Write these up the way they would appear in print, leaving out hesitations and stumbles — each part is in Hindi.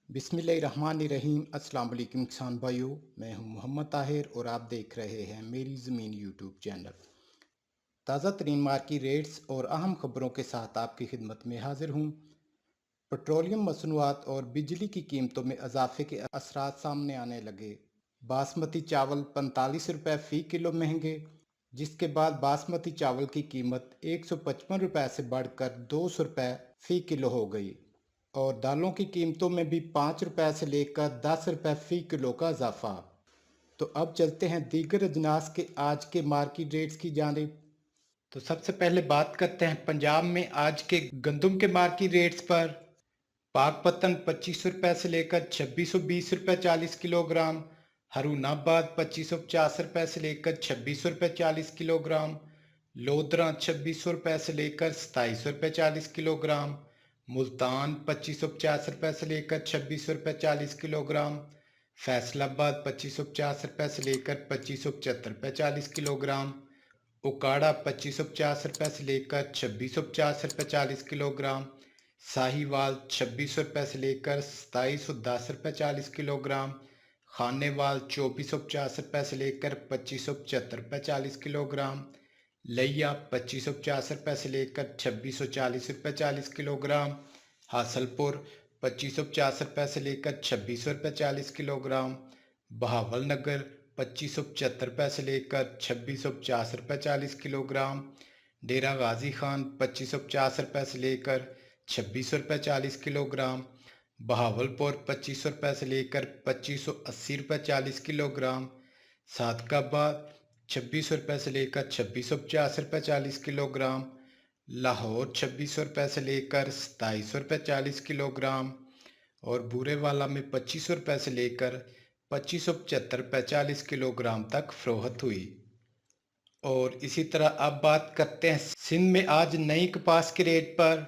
बिस्मिल्लाहिर्रहमानिर्रहीम। अस्सलाम वालेकुम किसान भाइयों, मैं हूं मोहम्मद ताहिर और आप देख रहे हैं मेरी ज़मीन यूट्यूब चैनल। ताज़ा तरीन मार्की रेट्स और अहम खबरों के साथ आपकी खिदमत में हाजिर हूं। पेट्रोलियम मसनूआत और बिजली की कीमतों में इजाफे के असरात सामने आने लगे। बासमती चावल 45 रुपये फ़ी किलो महंगे, जिसके बाद बासमती चावल की कीमत 155 रुपये से बढ़कर 200 रुपये फ़ी किलो हो गई और दालों की कीमतों में भी 5 रुपये से लेकर 10 रुपये फ़ी किलो का इजाफा। तो अब चलते हैं दीगर अजनास के आज के मार्केट रेट्स की जानिब। तो सबसे पहले बात करते हैं पंजाब में आज के गंदम के मार्केट रेट्स पर। पाकपतन 2500 रुपये से लेकर 2620 रुपये 40 किलोग्राम। हरूनाबाद 2550 रुपये से लेकर 2600 रुपये 40 किलोग्राम। लोधरा 2600 रुपये से लेकर 2700 रुपये 40 किलोग्राम। मुल्तान 2550 रुपये से लेकर 2600 रुपये 40 किलोग्राम। फैसलाबाद 2550 रुपये से लेकर 2575 रुपये 40 किलोग्राम। उकाड़ा 2550 रुपये से लेकर 2650 रुपये 40 किलोग्राम। साहिवाल 2600 रुपये से लेकर 2710 रुपये 40 किलोग्राम। खानेवाल 2450 रुपये से लेकर 2575 रुपये 40 किलोग्राम। लिया 2550 रुपये से लेकर 2640 रुपये 40 किलोग्राम। हासलपुर 2550 रुपये से लेकर 2600 रुपये 40 किलोग्राम। बहावलनगर 2575 रुपये से लेकर 2650 रुपये 40 किलोग्राम। डेरा गाजी खान 2550 रुपये से लेकर 2600 रुपये 40 किलोग्राम। बहावलपुर 2500 रुपये से लेकर 2580 रुपये 40 किलोग्राम। सादकाबाद 2600 रुपये से लेकर 2650 रुपये 40 किलोग्राम। लाहौर 2600 रुपये से लेकर 2700 रुपये 40 किलोग्राम। और बूरेवाला में 2500 रुपये से लेकर 2575 रुपये 40 किलोग्राम तक फरोख्त हुई। और इसी तरह अब बात करते हैं सिंध में आज नई कपास के रेट पर।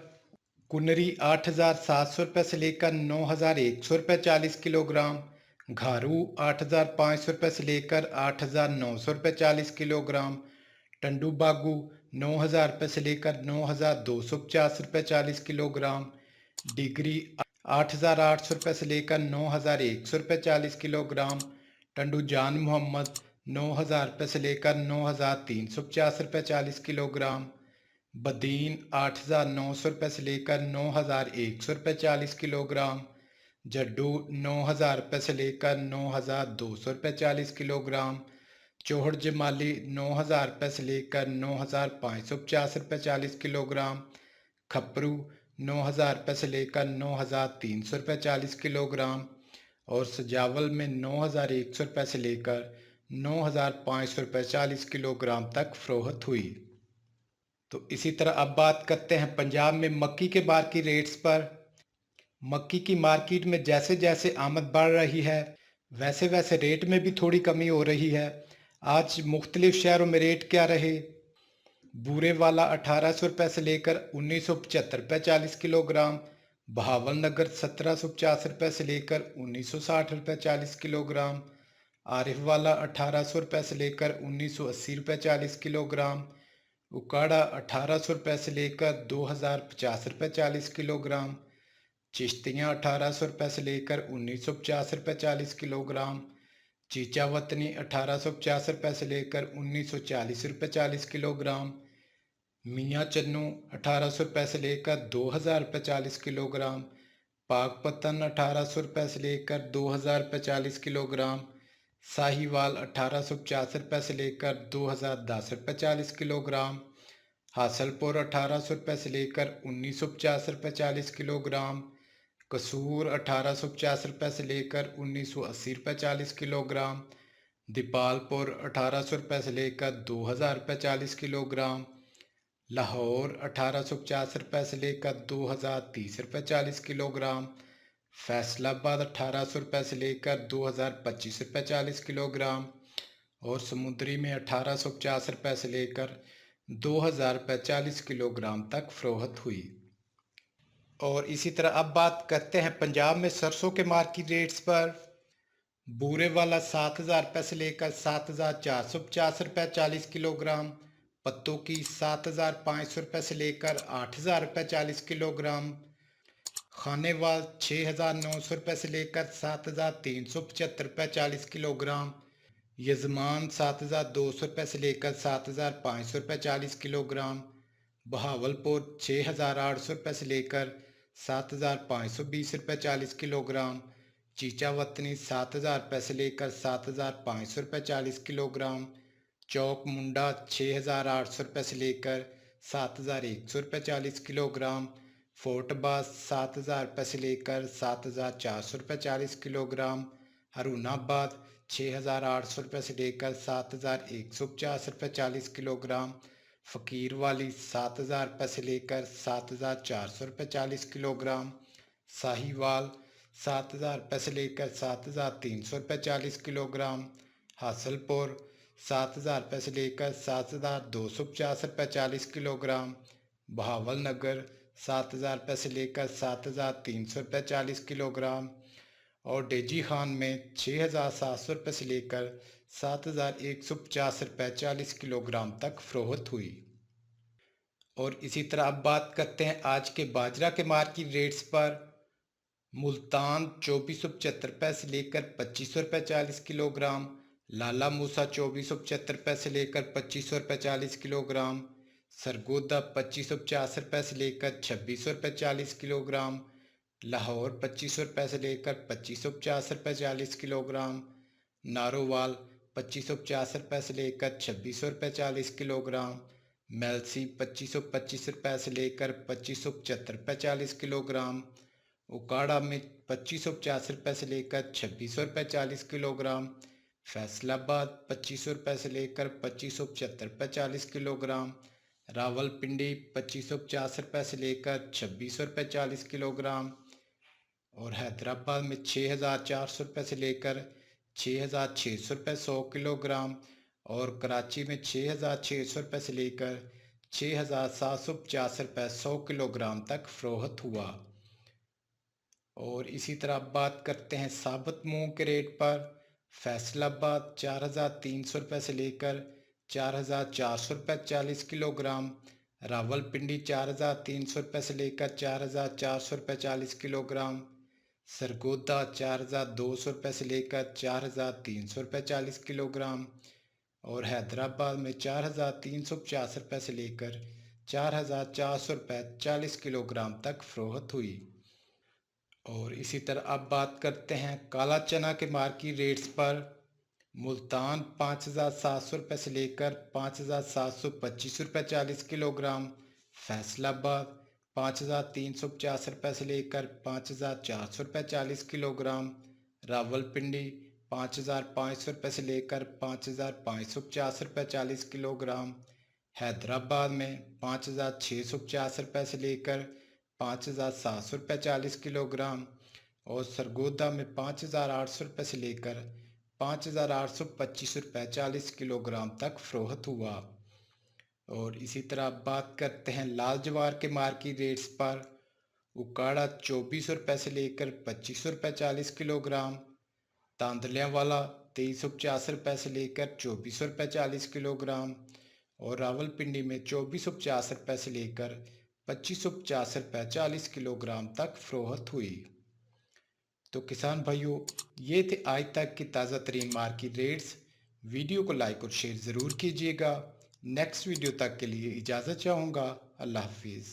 कुनरी 8700 रुपये से लेकर 9100 रुपये 40 किलोग्राम। घारू 8500 रुपये से लेकर 8900 रुपये 40 किलोग्राम। टंडू बागू 9000 रुपये से लेकर 9250 रुपये 40 किलोग्राम। डिगरी 8800 रुपये से लेकर 9100 रुपये 40 किलोग्राम। टंडू जान मोहम्मद 9000 रुपये से लेकर 9350 रुपये 40 किलोग्राम। बदीन 8900 रुपये से लेकर 9100 रुपये 40 किलोग्राम। जड्डू 9000 रुपये से लेकर 9200 रुपये 40 किलोग्राम। चौहड़ जमाली 9000 रुपये से लेकर 9550 रुपये 40 किलोग्राम। खपरू 9000 रुपये से लेकर 9300 रुपये 40 किलोग्राम। और सजावल में 9100 रुपये से लेकर 9500 रुपये 40 किलोग्राम तक फरोख्त हुई। तो इसी तरह अब बात करते हैं पंजाब में मक्की के मार्केट रेट्स पर। मक्की की मार्केट में जैसे जैसे आमद बढ़ रही है वैसे वैसे रेट में भी थोड़ी कमी हो रही है। आज मुख्तलिफ शहरों में रेट क्या रहे। बूरेवाला 1800 रुपये से लेकर 1975 रुपये 40 किलोग्राम। बहावलनगर 1750 रुपये से लेकर 1960 रुपये 40 किलोग्राम। आरिफवाला 1800 रुपये से लेकर 1980 रुपये 40 किलोग्राम। उकाड़ा 1800 रुपये से लेकर 2050 रुपये 40 किलोग्राम। चिश्तियाँ 1800 रुपये से लेकर 1950 रुपये 40 किलोग्राम। चीचा वतनी 1850 रुपये से लेकर 1940 रुपये 40 किलोग्राम। मियाँ चन्नू 1800 रुपये से लेकर 2000 रुपये 40 किलोग्राम। पाकपतन 1800 रुपये से लेकर 2000 रुपये 40 किलोग्राम। साहिवाल 1850 रुपये से लेकर 2010 रुपये 40 किलोग्राम। हासलपुर 1800 रुपये से लेकर 1950 रुपये 40 किलोग्राम। कसूर 1850 रुपये से लेकर 1980 रुपये 40 किलोग्राम। दीपालपुर 1800 रुपये से लेकर 2000 रुपये 40 किलोग्राम। लाहौर 1850 रुपये से लेकर 2030 रुपये 40 किलोग्राम। फैसलाबाद 1800 रुपये से लेकर 2025 रुपये 40 किलोग्राम। और समुद्री में 1850 रुपये से लेकर 2000 रुपये 40 किलोग्राम तक फरोख्त हुई। और इसी तरह अब बात करते हैं पंजाब में सरसों के मार्केट रेट्स पर। बूरेवाला 7000 रुपये से लेकर 7450 रुपये 40 किलोग्राम। पत्तों की 7500 रुपये से लेकर 8000 रुपये 40 किलोग्राम। खानेवाल 6,900 से लेकर 7,375 40 किलोग्राम। यजमान 7,200 से लेकर 7,500 40 किलोग्राम। बहावलपुर 6,800 से लेकर 7,520 40 किलोग्राम। चीचावतनी 7,000 से लेकर 7,500 40 किलोग्राम। चौक मुंडा 6,800 से लेकर 7,100 40 किलोग्राम। फोर्टबास 7,000 से लेकर 7,400 40 किलोग्राम। हरुणाबाद 6,800 से लेकर 7,150 40 किलोग्राम। फ़कीरवाली 7,000 से लेकर 7,400 40 किलोग्राम। साहिवाल 7,000 से लेकर 7,300 40 किलोग्राम। हासलपुर 7,000 से लेकर 7,250 40 किलोग्राम। बहावलनगर 7,000 से लेकर 7,300 40 किलोग्राम। और डेजी खान में 6,700 से लेकर 7,150 40 किलोग्राम तक फ़रोख्त हुई। और इसी तरह अब बात करते हैं आज के बाजरा के मार्केट रेट्स पर। मुल्तान 2,475 से लेकर 2,500 40 किलोग्राम। लाला मूसा 2,475 से लेकर 2,500 40 किलोग्राम। सरगोदा 2,550 से लेकर 2,600 40 किलोग्राम। लाहौर 2,500 से लेकर 2,550 40 किलोग्राम। नारोवाल 2,550 से लेकर 2,600 40 किलोग्राम। मेलसी 2,525 से लेकर 2,575 40 किलोग्राम। उकाड़ा में 2,550 से लेकर 2,600 40 किलोग्राम। फैसलाबाद 2,500 से लेकर 2,575 40 किलोग्राम। रावलपिंडी 2,550 से लेकर 2,600 40 किलोग्राम। और हैदराबाद में 6,400 से लेकर 6,600 100 किलोग्राम। और कराची में 6,600 से लेकर 6,750 100 किलोग्राम तक फ़रोख्त हुआ। और इसी तरह बात करते हैं साबुत मूंग के रेट पर। फैसलाबाद 4,300 से लेकर 4,400 40 किलोग्राम। रावलपिंडी 4,300 से लेकर 4,400 40 किलोग्राम। सरगोदा 4,200 से लेकर 4,300 40 किलोग्राम। और हैदराबाद में 4,350 से लेकर 4,400 40 किलोग्राम तक फ़रोख्त हुई। और इसी तरह अब बात करते हैं काला चना के मार्केट रेट्स पर। मुल्तान 5,700 से लेकर 5,725 40 किलोग्राम। फैसलाबाद 5,350 से लेकर 5,400 40 किलोग्राम। रावलपिंडी 5,500 से लेकर 5,550 40 किलोग्राम। हैदराबाद में 5,650 से लेकर 5,700 40 किलोग्राम। और सरगोदा में 5,800 से लेकर 5,825 40 किलोग्राम तक फ़रोख्त हुआ। और इसी तरह बात करते हैं लाल जवार के मार्केट रेट्स पर। उकाड़ा 2,400 से लेकर 2,500 40 किलोग्राम। तांदलियावाला 2,350 से लेकर 2,400 40 किलोग्राम। और रावलपिंडी में 2,450 से लेकर 2,550 40 किलोग्राम तक फ़रोख्त हुई। तो किसान भाइयों, ये थे आज तक की ताज़ा तरीन मार्केट रेट्स। वीडियो को लाइक और शेयर ज़रूर कीजिएगा। नेक्स्ट वीडियो तक के लिए इजाज़त चाहूँगा। अल्लाह हाफिज़।